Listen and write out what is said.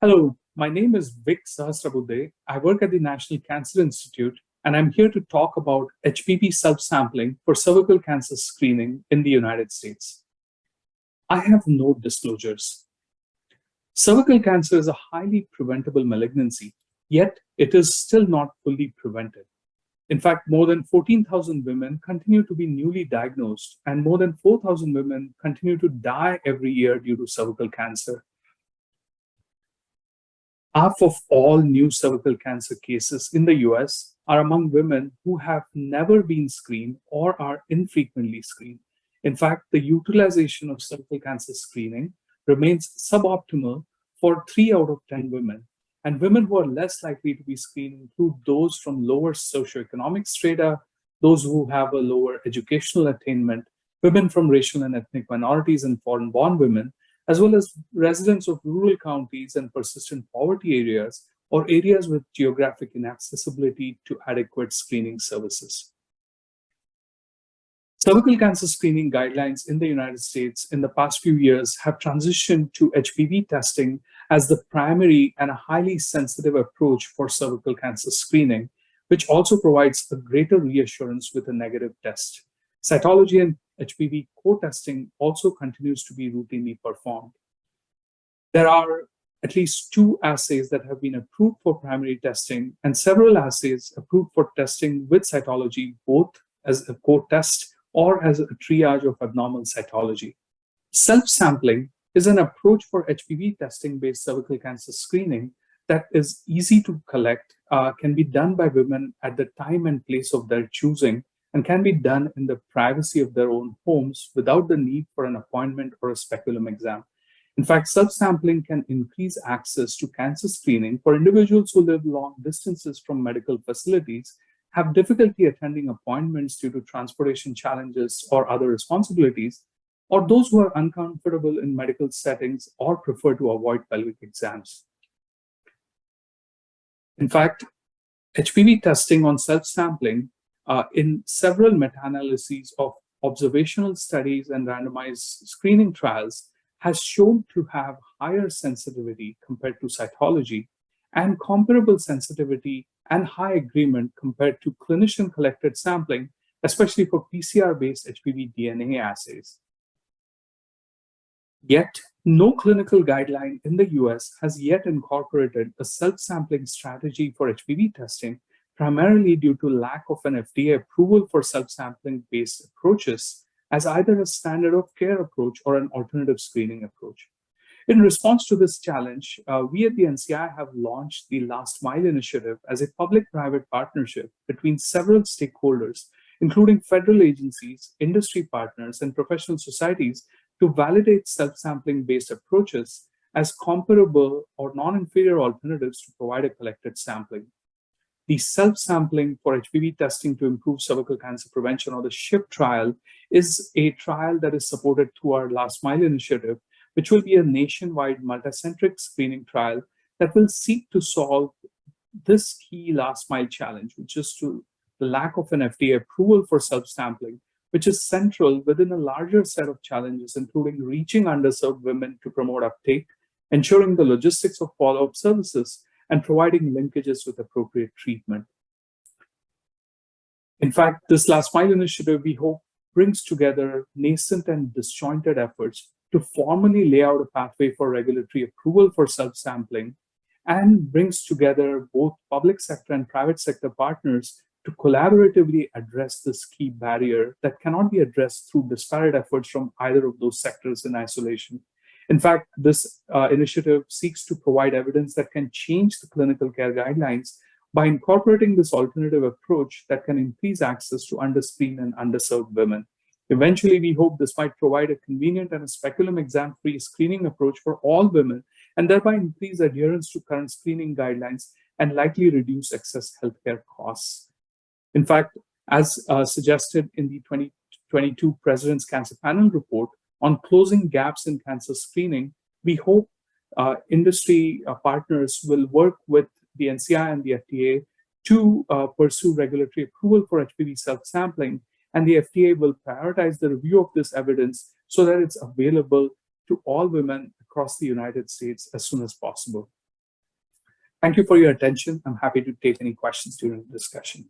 Hello, my name is Sahasrabuddhe. I work at the National Cancer Institute, and I'm here to talk about HPV self-sampling for cervical cancer screening in the United States. I have no disclosures. Cervical cancer is a highly preventable malignancy, yet it is still not fully prevented. In fact, more than 14,000 women continue to be newly diagnosed, and more than 4,000 women continue to die every year due to cervical cancer. Half of all new cervical cancer cases in the US are among women who have never been screened or are infrequently screened. In fact, the utilization of cervical cancer screening remains suboptimal for 3 out of 10 women. And women who are less likely to be screened include those from lower socioeconomic strata, those who have a lower educational attainment, women from racial and ethnic minorities, and foreign-born women, as well as residents of rural counties and persistent poverty areas, or areas with geographic inaccessibility to adequate screening services. Cervical cancer screening guidelines in the United States in the past few years have transitioned to HPV testing as the primary and a highly sensitive approach for cervical cancer screening, which also provides a greater reassurance with a negative test. Cytology and HPV co-testing also continues to be routinely performed. There are at least 2 assays that have been approved for primary testing and several assays approved for testing with cytology, both as a co-test or as a triage of abnormal cytology. Self-sampling is an approach for HPV testing-based cervical cancer screening that is easy to collect, can be done by women at the time and place of their choosing, and can be done in the privacy of their own homes without the need for an appointment or a speculum exam. In fact, self-sampling can increase access to cancer screening for individuals who live long distances from medical facilities, have difficulty attending appointments due to transportation challenges or other responsibilities, or those who are uncomfortable in medical settings or prefer to avoid pelvic exams. In fact, HPV testing on self-sampling in several meta-analyses of observational studies and randomized screening trials has shown to have higher sensitivity compared to cytology and comparable sensitivity and high agreement compared to clinician-collected sampling, especially for PCR-based HPV DNA assays. Yet, no clinical guideline in the US has yet incorporated a self-sampling strategy for HPV testing, primarily due to lack of an FDA approval for self-sampling-based approaches as either a standard of care approach or an alternative screening approach. In response to this challenge, we at the NCI have launched the Last Mile Initiative as a public-private partnership between several stakeholders, including federal agencies, industry partners, and professional societies, to validate self-sampling-based approaches as comparable or non-inferior alternatives to provide a collected sampling. The self-sampling for HPV testing to improve cervical cancer prevention, or the SHIP trial, is a trial that is supported through our Last Mile Initiative, which will be a nationwide multicentric screening trial that will seek to solve this key last mile challenge, which is to the lack of an FDA approval for self-sampling, which is central within a larger set of challenges, including reaching underserved women to promote uptake, ensuring the logistics of follow-up services, and providing linkages with appropriate treatment. In fact, this Last Mile Initiative, we hope, brings together nascent and disjointed efforts to formally lay out a pathway for regulatory approval for self-sampling, and brings together both public sector and private sector partners to collaboratively address this key barrier that cannot be addressed through disparate efforts from either of those sectors in isolation. In fact, this initiative seeks to provide evidence that can change the clinical care guidelines by incorporating this alternative approach that can increase access to underscreened and underserved women. Eventually, we hope this might provide a convenient and a speculum exam-free screening approach for all women, and thereby increase adherence to current screening guidelines and likely reduce excess healthcare costs. In fact, as suggested in the 2022 President's Cancer Panel report on closing gaps in cancer screening, we hope industry partners will work with the NCI and the FDA to pursue regulatory approval for HPV self-sampling, and the FDA will prioritize the review of this evidence so that it's available to all women across the United States as soon as possible. Thank you for your attention. I'm happy to take any questions during the discussion.